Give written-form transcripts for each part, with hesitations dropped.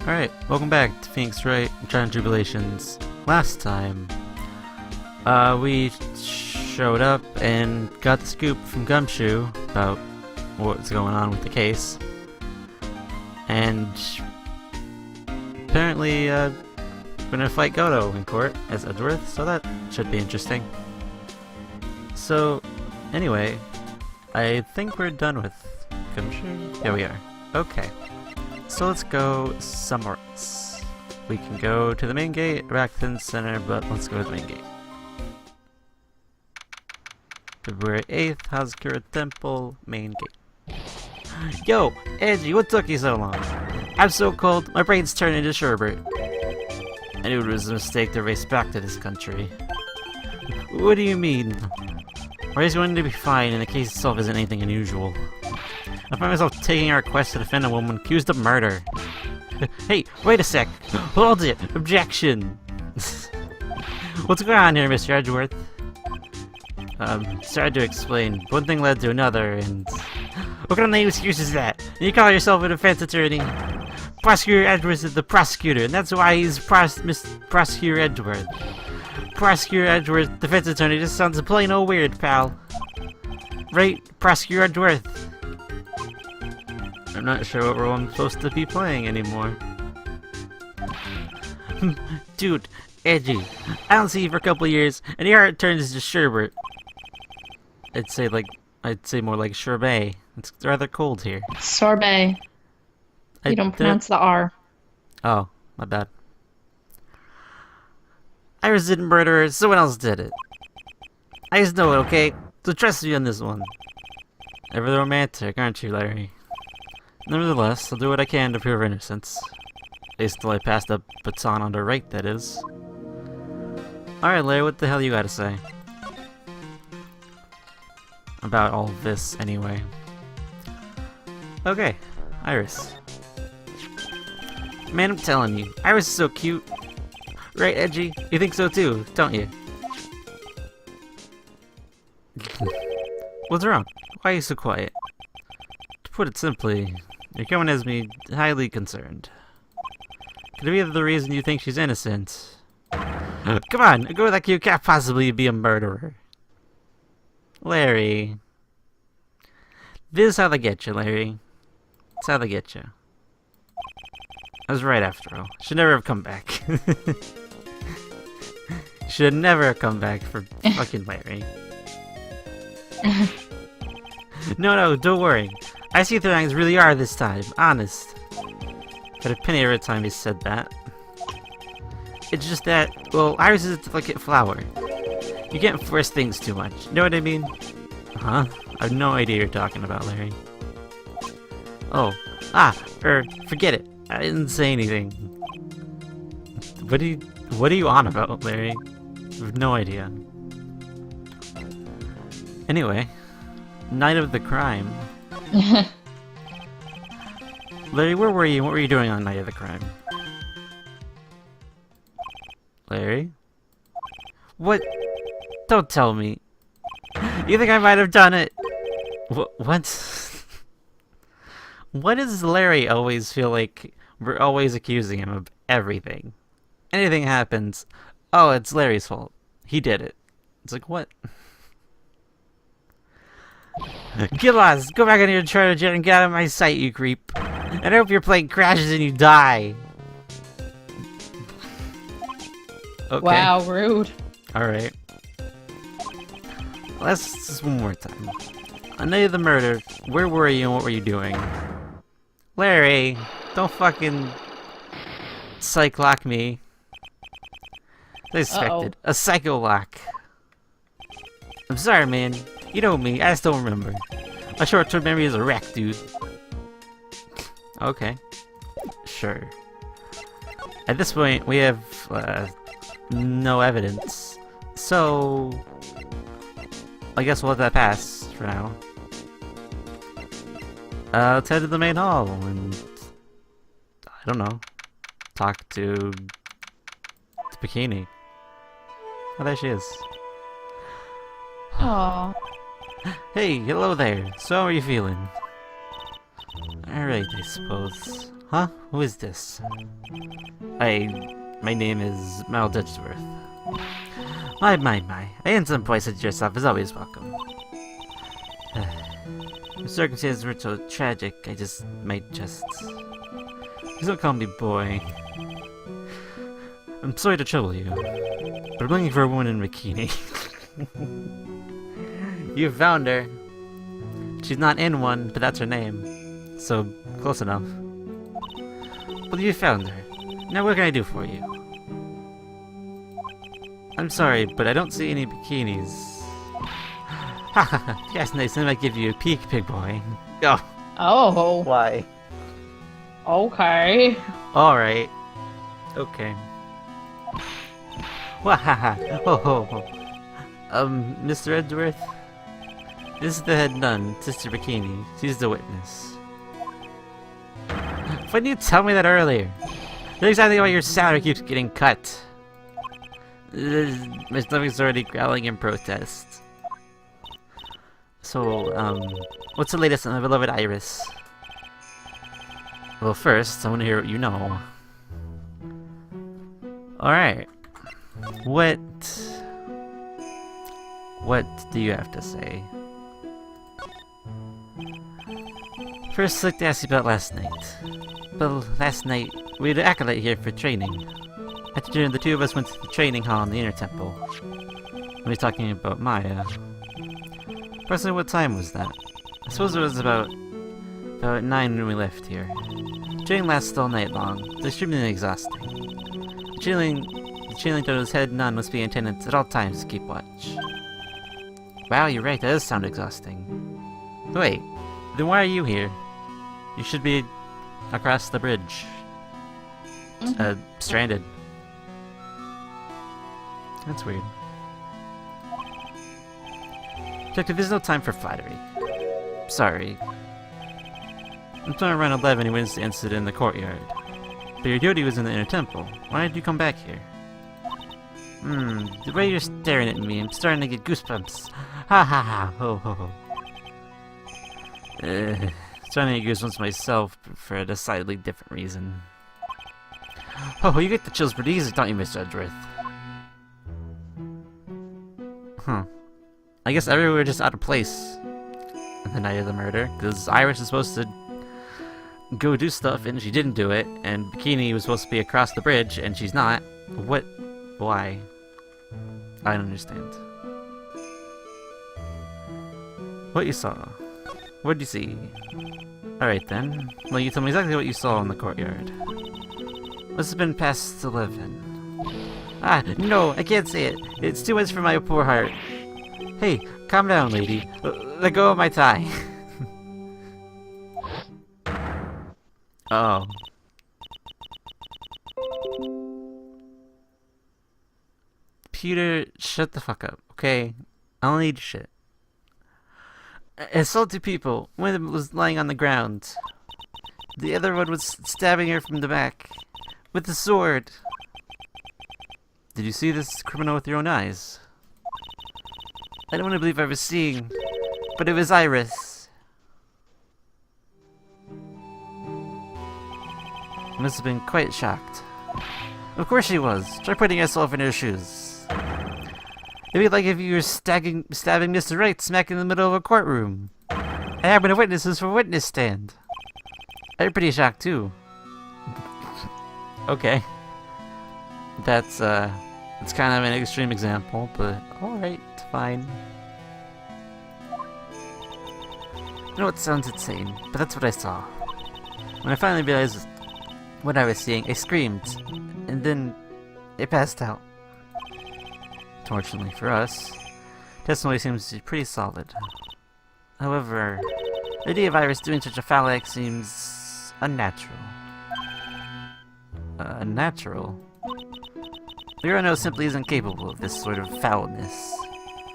Alright, welcome back to Phoenix Wright and Tribulations. Last time, we showed up and got the scoop from Gumshoe about what's going on with the case. And apparently, we're gonna fight Goto in court as Edgeworth, so that should be interesting. So, anyway, I think we're done with Gumshoe. Yeah, we are. Okay. So let's go somewhere else. We can go to the main gate, Rakton Center, but let's go to the main gate. February 8th, Hazakura Temple, main gate. Yo, Edgey, what took you so long? I'm so cold, my brain's turned into sherbet. I knew it was a mistake to race back to this country. What do you mean? Ray's going to be fine, and the case itself isn't anything unusual. I find myself taking a request to defend a woman accused of murder. Hey, wait a sec! Hold it! Objection! What's going on here, Mr. Edgeworth? Sorry to explain. One thing led to another, and... What kind of lame excuse is that? You call yourself a defense attorney? Prosecutor Edgeworth is the prosecutor, and that's why he's Prosecutor Edgeworth. Prosecutor Edgeworth, defense attorney, just sounds plain old weird, pal. Right, Prosecutor Edgeworth? I'm not sure what role I'm supposed to be playing anymore. Dude, Edgey, I don't see you for a couple of years, and your heart turns to sherbet. I'd say more like sherbet. It's rather cold here. Sorbet. You don't pronounce the R. Oh, my bad. Iris didn't murder her, someone else did it. I just know it, okay? So trust me on this one. Ever the romantic, aren't you, Larry? Nevertheless, I'll do what I can to prove her innocence. At least till I pass the baton on to Wright, that is. Alright, Larry, what the hell you gotta say? About all of this, anyway. Okay, Iris. Man, I'm telling you, Iris is so cute. Right, Edgey? You think so too, don't you? What's wrong? Why are you so quiet? To put it simply, your comment has me highly concerned. Could it be the reason you think she's innocent? Come on, a girl like you can't possibly be a murderer. Larry. This is how they get you, Larry. That's how they get you. I was right after all. Should never have come back. Should never have come back for fucking Larry. No, don't worry. I see things really are this time, honest. Got a penny every time he said that. It's just that, well, Iris is a delicate flower. You can't force things too much, you know what I mean? Huh? I have no idea you're talking about, Larry. Oh, forget it. I didn't say anything. What are you on about, Larry? I have no idea. Anyway, night of the crime. Larry, where were you? What were you doing on the night of the crime? Larry? What? Don't tell me. You think I might have done it? What? Why does Larry always feel like we're always accusing him of everything? Anything happens, oh, it's Larry's fault. He did it. It's like, what? Get lost! Go back on your charter jet and get out of my sight, you creep. And I hope your plane crashes and you die. Okay. Wow, rude. Alright. Let's just one more time. On the night of the murder, where were you and what were you doing? Larry, don't fucking psych lock me. I expected. A psycho lock. I'm sorry, man. You know me, I just don't remember. My short-term memory is a wreck, dude. Okay. Sure. At this point, we have, no evidence. So... I guess we'll let that pass for now. Let's head to the main hall and... I don't know. Talk to Bikini. Oh, there she is. Aww. Hey, hello there. So how are you feeling? Alright, I suppose. Huh? Who is this? My name is Miles Edgeworth. My. A handsome boy such as yourself is always welcome. The circumstances were so tragic, I just might just... Please don't call me boy. I'm sorry to trouble you, but I'm looking for a woman in Bikini. You found her. She's not in one, but that's her name. So, close enough. Well, you found her. Now what can I do for you? I'm sorry, but I don't see any bikinis. Haha, yes, nice. Then I give you a peek, big boy. Go. Oh. Why? Okay. Alright. Okay. Wahaha. Ho ho ho. Mr. Edgeworth? This is the head nun, Sister Bikini. She's the witness. Why didn't you tell me that earlier? That's exactly why your salary keeps getting cut. My stomach's already growling in protest. So, what's the latest on my beloved Iris? Well, first, I want to hear what you know. Alright. What do you have to say? First, I'd like to ask you about last night. Well, last night, we had an acolyte here for training. After dinner, the two of us went to the training hall in the inner temple. We were talking about Maya. Personally, what time was that? I suppose it was about 9 when we left here. Training lasted all night long. It was extremely exhausting. The channeling told his head nun must be in attendance at all times to keep watch. Wow, you're right, that does sound exhausting. Wait, then why are you here? You should be across the bridge. Stranded. That's weird. Detective, there's no time for flattery. Sorry. I'm trying around 11 and witnessed the incident in the courtyard. But your duty was in the inner temple. Why did you come back here? The way you're staring at me, I'm starting to get goosebumps. Ha ha ha, ho ho ho. Starting to get goosebumps myself, but for a decidedly different reason. Oh, you get the chills pretty easy, don't you, Mr. Edgeworth? Huh. I guess everywhere just out of place the night of the murder, because Iris is supposed to go do stuff and she didn't do it, and Bikini was supposed to be across the bridge and she's not. What? Why? I don't understand. What you saw? What did you see? Alright then. Well, you tell me exactly what you saw in the courtyard. Must have been past 11. Ah, no, I can't say it. It's too much for my poor heart. Hey, calm down, lady. Let go of my tie. Oh. Peter, shut the fuck up, okay? I don't need shit. I saw two people. One of them was lying on the ground. The other one was stabbing her from the back. With a sword. Did you see this criminal with your own eyes? I don't want to believe I was seeing, but it was Iris. I must have been quite shocked. Of course she was. Try putting yourself in her shoes. It'd be like if you were stabbing Mr. Wright smack in the middle of a courtroom. And having a witnesses for witness stand. I'm pretty shocked too. Okay. That's it's kind of an extreme example, but alright, fine. I know it sounds insane, but that's what I saw. When I finally realized what I was seeing, I screamed, and then it passed out. Fortunately for us, testimony seems to be pretty solid. However, the idea of Iris doing such a foul act seems unnatural. Unnatural? Leono simply isn't capable of this sort of foulness.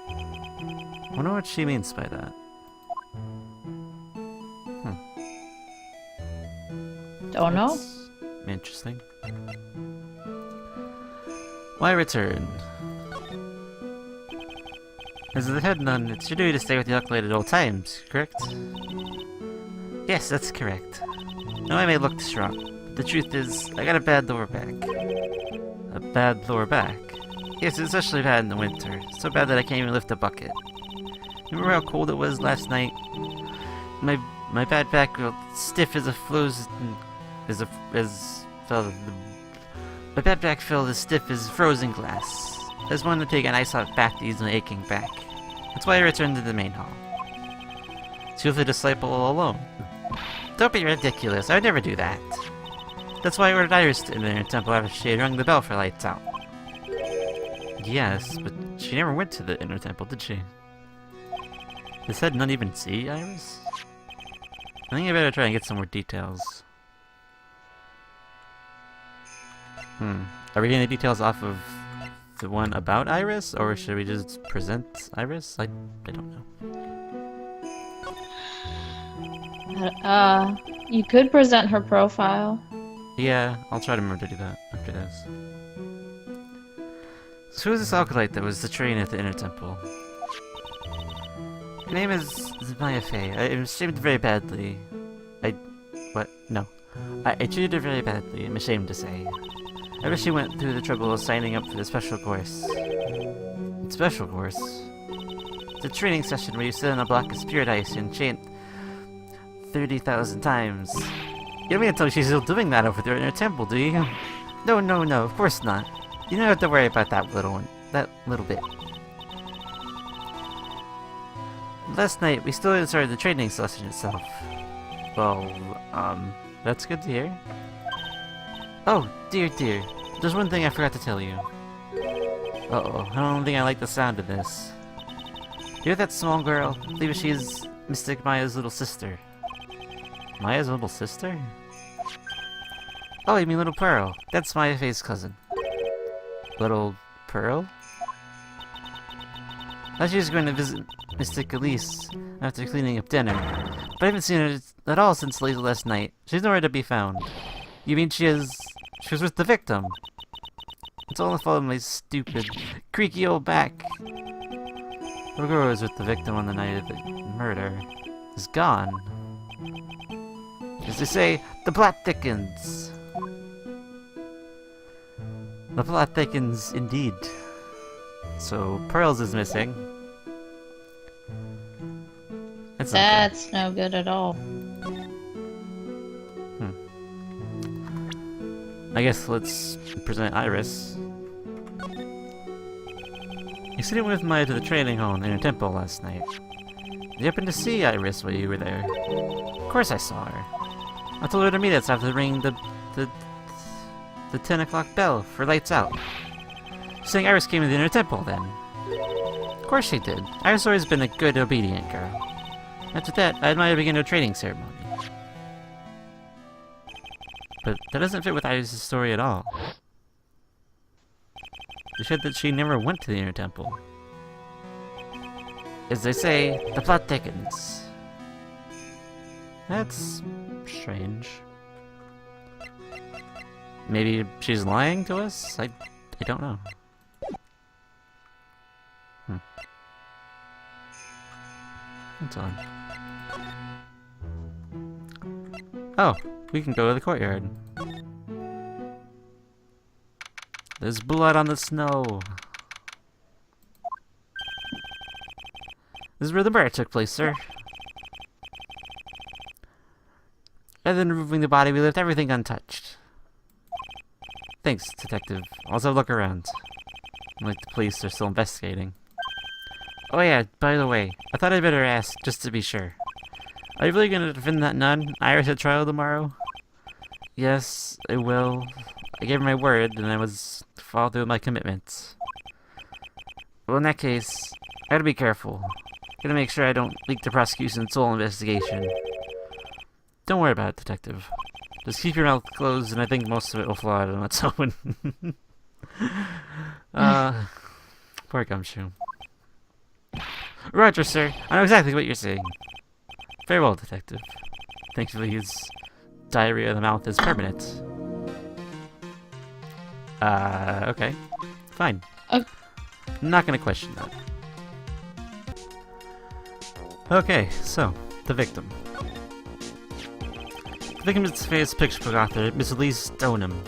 I wonder what she means by that. Don't know. Interesting. Why return? As the head nun, it's your duty to stay with the acolyte at all times, correct? Yes, that's correct. Now I may look strong, The truth is, I got a bad lower back. A bad lower back? Yes, it's especially bad in the winter. So bad that I can't even lift a bucket. Remember how cold it was last night? My bad back felt stiff as a my bad back felt as stiff as frozen glass. I just wanted to take a nice hot bath to ease my aching back. That's why I returned to the main hall. So you're the disciple all alone. Don't be ridiculous, I would never do that. That's why I ordered Iris to enter the temple after she had rung the bell for lights out. Yes, but she never went to the inner temple, did she? They said not even see Iris? I think I better try and get some more details. Are we getting the details off of the one about Iris, or should we just present Iris? I don't know. You could present her profile. Yeah, I'll try to remember to do that after this. So who is this acolyte that was the train at the inner temple? Her name is Maya Fey. I was treated very badly. No. I treated her very badly, I'm ashamed to say. I wish she went through the trouble of signing up for the special course. Special course? It's a training session where you sit on a block of spirit ice and chant 30,000 times. You don't mean to tell me she's still doing that over there in her temple, do you? No, of course not. You don't have to worry about that little bit. Last night, we still hadn't started the training session itself. Well, that's good to hear. Oh, dear. There's one thing I forgot to tell you. Uh-oh, I don't think I like the sound of this. You hear that small girl? I believe she's Mystic Maya's little sister. Maya's little sister? Oh, you mean Little Pearl. That's Maya Fey's cousin. Little Pearl? I thought she was going to visit Mystic Elise after cleaning up dinner, but I haven't seen her at all since late last night. She's nowhere to be found. You mean she was with the victim? It's all the fault of my stupid, creaky old back. Little girl was with the victim on the night of the murder. Is gone. As they say, the plot thickens. The plot thickens indeed. So, Pearls is missing. That's no good at all. I guess let's present Iris. You sitting with Maya to the training hall in the temple last night. Did you happen to see Iris while you were there? Of course I saw her. I told her to meet us after the ring the 10 o'clock bell for lights out. She's saying Iris came to the inner temple then. Of course she did. Iris has always been a good, obedient girl. After that, I admired her begin her training ceremony. But that doesn't fit with Iris' story at all. She said that she never went to the inner temple. As they say, the plot thickens. That's strange. Maybe she's lying to us? I don't know. That's odd. Oh, we can go to the courtyard. There's blood on the snow. This is where the murder took place, sir. Rather than removing the body, we left everything untouched. Thanks, detective. I'll also look around. Like the police are still investigating. Oh yeah, by the way, I thought I'd better ask, just to be sure. Are you really gonna defend that nun, Iris, at trial tomorrow? Yes, I will. I gave her my word, and I was to follow through with my commitments. Well, in that case, I gotta be careful. Gotta make sure I don't leak the prosecution's whole investigation. Don't worry about it, detective. Just keep your mouth closed, and I think most of it will fall out on its own. Poor Gumshoe. Roger, sir. I know exactly what you're saying. Very well, detective. Thankfully, his diarrhea of the mouth is permanent. Okay. Fine. I'm not gonna question that. Okay, so, the victim. The victim is famous picture book author, Miss Stoneham.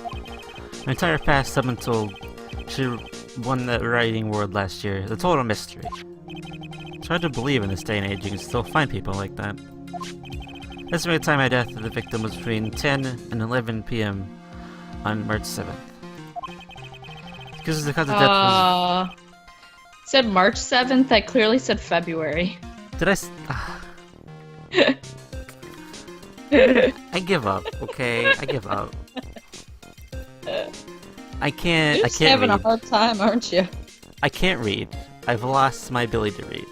Her entire past up until she won the writing award last year is a total mystery. It's hard to believe in this day and age you can still find people like that. Estimated time of death of the victim was between 10 and 11 p.m. on March 7th. Because the cause of death was... Said March 7th, I clearly said February. Did I I give up, okay? I give up. I can't You're just having read. a hard time, aren't you? I can't read. I've lost my ability to read.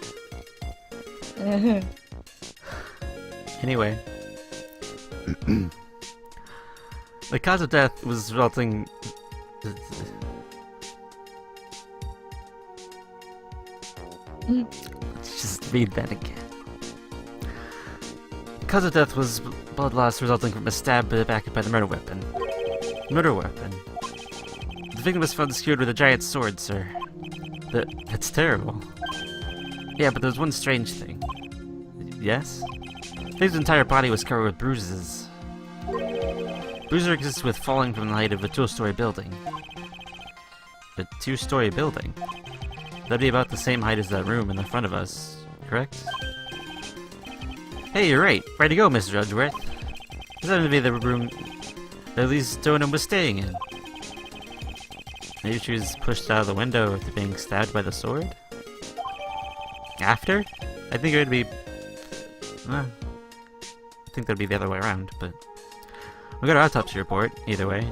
Anyway. The cause of death was resulting... Let's just read that again. The cause of death was blood loss resulting from a stab to the back by the murder weapon. Murder weapon? The victim was found secured with a giant sword, sir. That's terrible. Yeah, but there's one strange thing. Yes? The victim's entire body was covered with bruises. Bruises exists with falling from the height of a two-story building. A two-story building? That'd be about the same height as that room in the front of us, correct? Hey, you're right. Way to go, Mr. Edgeworth. This happened to be the room that Lisa Stoneham was staying in. Maybe she was pushed out of the window after being stabbed by the sword? After? I think it would be... I think that'd be the other way around, but... We got an autopsy report, either way.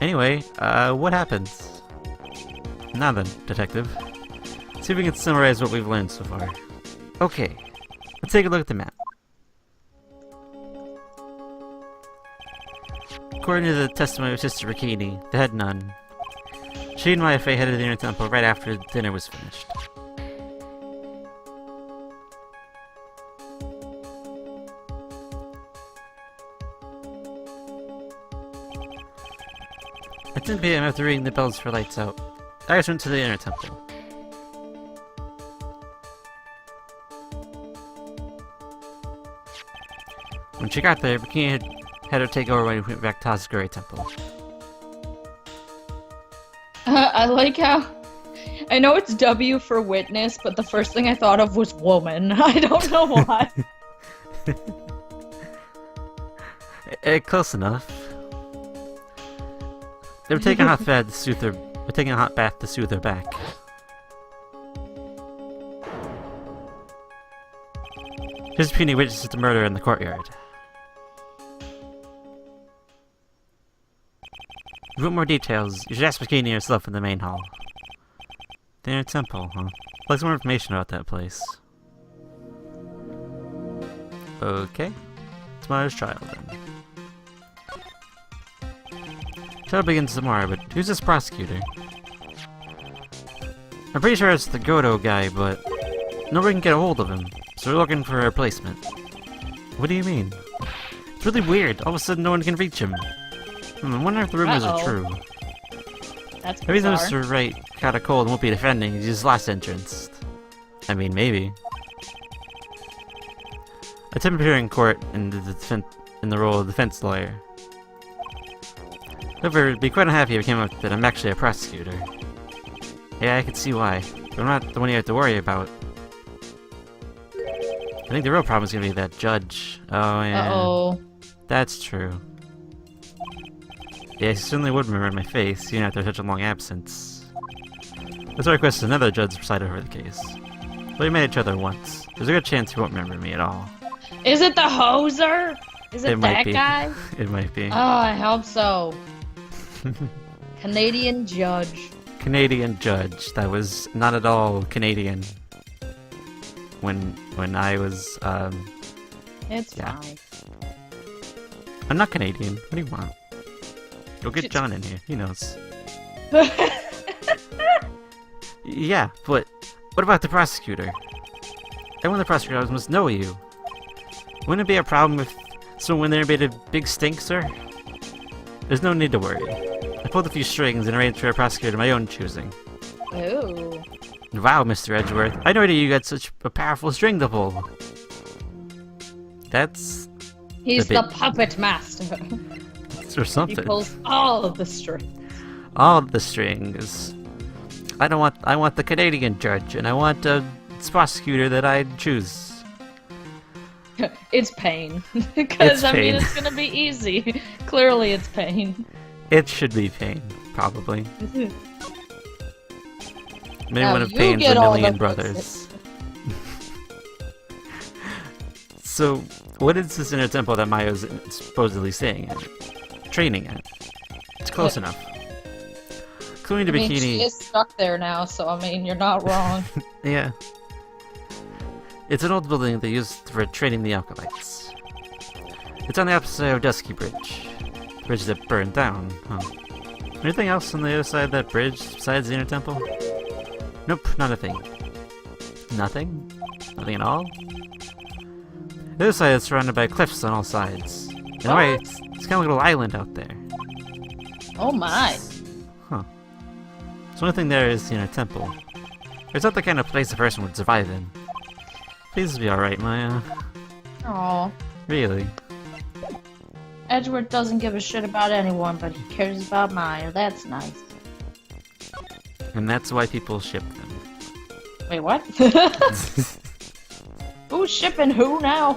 Anyway, what happens? Now then, detective. See if we can summarize what we've learned so far. Okay, let's take a look at the map. According to the testimony of Sister Bikini, the head nun, she and YFA headed to the inner temple right after dinner was finished. At 10 p.m. after ringing the bells for lights out, Iris went to the inner temple. When she got there, Bikini had her take over when we went back to Hazaguri Temple. I like how... I know it's W for witness, but the first thing I thought of was woman. I don't know why. Close enough. They were taking a hot bath to soothe her. Back. Here's Bikini witnesses the murder in the courtyard. If you want more details, you should ask Bikini herself in the main hall. The inner temple, huh? I'd like some more information about that place. Okay. Tomorrow's trial, then. Trial begins tomorrow, but who's this prosecutor? I'm pretty sure it's the Godo guy, but nobody can get a hold of him, so we're looking for a replacement. What do you mean? It's really weird. All of a sudden, no one can reach him. I wonder if the rumors are true. That's bizarre. Maybe Mr. Wright caught a cold and won't be defending his last entrance. I mean, maybe. Attempt appear in court in the role of defense lawyer. However, I'd be quite unhappy if it came out that I'm actually a prosecutor. Yeah, I can see why, but I'm not the one you have to worry about. I think the real problem is gonna be that judge. Oh, yeah. Uh-oh. That's true. Yeah, he certainly would remember my face, even after such a long absence. That's why I requested another judge to preside over the case. We met each other once. There's a good chance he won't remember me at all. Is it the hoser? Is it might that be. guy? It might be. Oh, I hope so. Canadian judge. Canadian judge. That was not at all Canadian. When I was, It's yeah. fine. I'm not Canadian. What do you want? Go get John in here. He knows. Yeah, but what about the prosecutor? Everyone the prosecutor must know you. Wouldn't it be a problem if someone there made a big stink, sir? There's no need to worry. I pulled a few strings and arranged for a prosecutor of my own choosing. Ooh. Wow, Mr. Edgeworth, I know that you got such a powerful string to pull. That's He's the puppet master. Or He something. pulls all of the strings. All the strings. I want the Canadian judge, and I want a prosecutor that I choose. It's pain. Because, It's pain. it's gonna be easy. Clearly it's pain. It should be Pain, probably. Maybe Now one of you Pain's get a all the million brothers. So, what is this inner temple that Mayo's supposedly staying in? Training at? It's close enough. According to Bikini... she is stuck there now, so you're not wrong. Yeah. It's an old building they used for training the acolytes. It's on the opposite side of Dusky Bridge. The bridge that burned down, huh? Anything else on the other side of that bridge besides the inner temple? Nope, not a thing. Nothing? Nothing at all? The other side is surrounded by cliffs on all sides. In a way, it's kind of like a little island out there. Oh my. Huh. So the only thing there is the inner temple. It's not the kind of place a person would survive in. Please be alright, Maya. Aw. Really. Edward doesn't give a shit about anyone, but he cares about Maya. That's nice. And that's why people ship them. Wait, what? Who's shipping who now?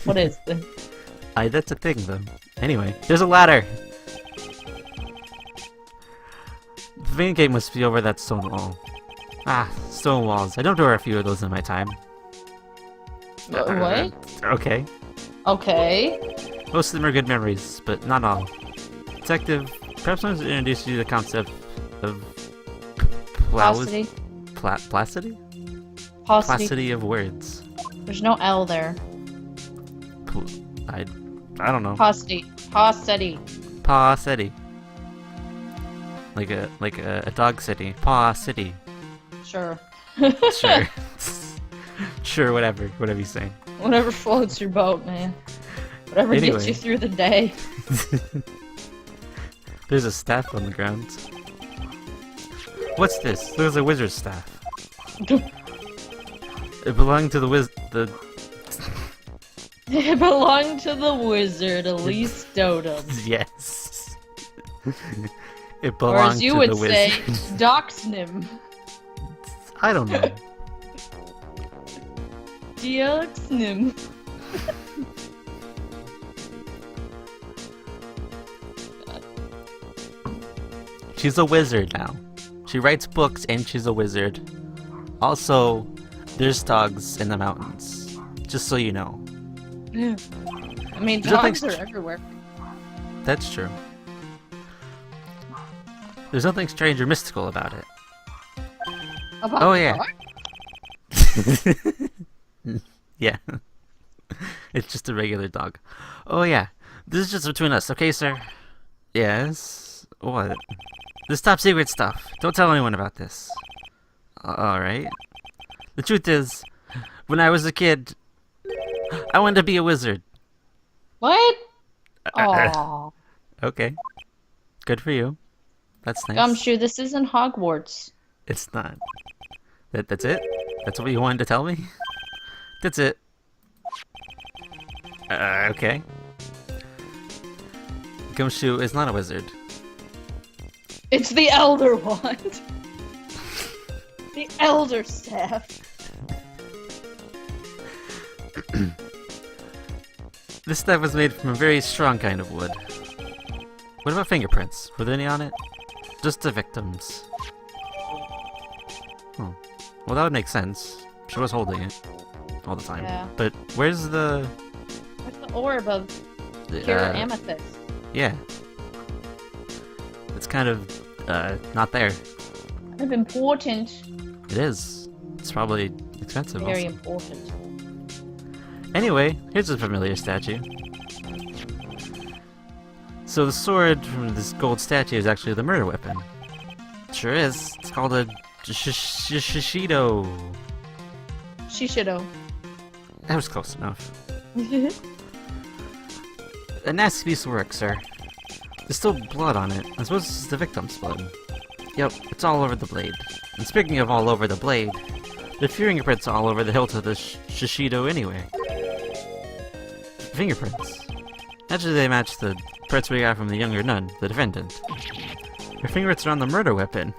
What is this? That's a thing, though. Anyway, there's a ladder! The main gate must be over that stone wall. Ah, stone walls. I don't know a few of those in my time. What? Okay. Okay. Most of them are good memories, but not all. Detective, perhaps I want to introduce you to the concept of... Paucity. Placity? Paucity. Placity of words. There's no L there. I don't know. Paucity. Paucity. Paucity. Like a dog city. Paw city. Sure. Sure. Sure, whatever you say. Whatever floats your boat, man. Whatever gets Anyway. you through the day. There's a staff on the ground. What's this? There's a wizard's staff. It belonged to the It belonged to the wizard, Elise Dotem. Yes. It Or belonged as you to would the say, wizard. Doxnim. I don't know. Doxnim. She's a wizard now. She writes books and she's a wizard. Also, there's dogs in the mountains. Just so you know. Yeah. There's Dogs nothing are everywhere. That's true. There's nothing strange or mystical about it. About Oh, yeah. what? Yeah. It's just a regular dog. Oh yeah. This is just between us, okay, sir? Yes? What? This top secret stuff. Don't tell anyone about this. Alright. The truth is, when I was a kid, I wanted to be a wizard. What? Aww. Okay. Good for you. That's nice. Gumshoe, this isn't Hogwarts. It's not. That's it? That's what you wanted to tell me? That's it. Okay. Gumshoe is not a wizard. It's the Elder Wand. The Elder Staff. This staff was made from a very strong kind of wood. What about fingerprints? Were there any on it? Just the victims. Oh. Well, that would make sense. She was holding it all the time. Yeah. But where's the... What's the orb of pure amethyst? Yeah. It's kind of, not there. Kind of important. It is. It's probably expensive Very also. important. Anyway, here's a familiar statue. So the sword from this gold statue is actually the murder weapon. Sure is. It's called a Shishido. Shishido. That was close enough. A nasty piece of work, sir. There's still blood on it. I suppose this is the victim's blood. Yep, it's all over the blade. And speaking of all over the blade, the fingerprints are all over the hilt of the Shishido anyway. Fingerprints. Actually, they match the parts we got from the younger nun, the defendant. Her fingerprints are on the murder weapon.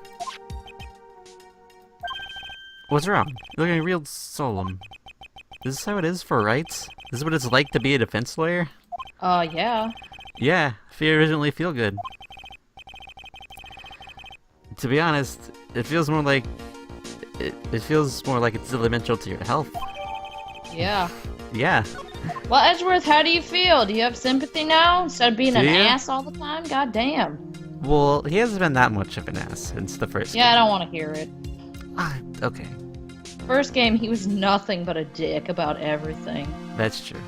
What's wrong? You're looking real solemn. Is this how it is for rights? This is what it's like to be a defense lawyer? Yeah. Yeah, fear originally feel good. To be honest, it feels more like it feels more like it's detrimental to your health. Yeah. Yeah. Well, Edgeworth, how do you feel? Do you have sympathy now instead of being an Do you? ass all the time? God damn. Well, he hasn't been that much of an ass since the first Yeah, I game. don't want to hear it. Okay, First game, he was nothing but a dick about everything. that's true.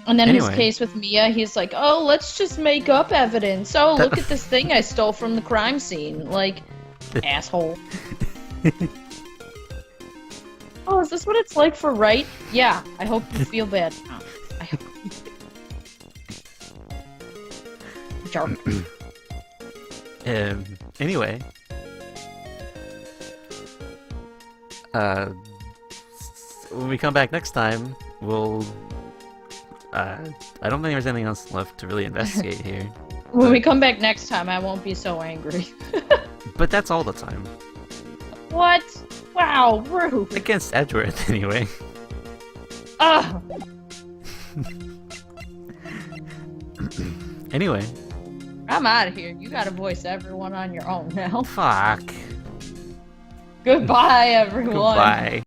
And then his Anyway. case with Mia, he's like, oh, let's just make up evidence. Oh, look at this thing I stole from the crime scene. Like, asshole. Oh, is this what it's like for Wright? Yeah, I hope you feel bad. Oh, I hope. Jerk. Anyway. When we come back next time, we'll... I don't think there's anything else left to really investigate here. When we come back next time, I won't be so angry. But that's all the time. What? Wow, rude. Against Edgeworth, anyway. Ugh. Anyway. I'm out of here. You gotta voice everyone on your own now. Fuck. Goodbye, everyone. Goodbye.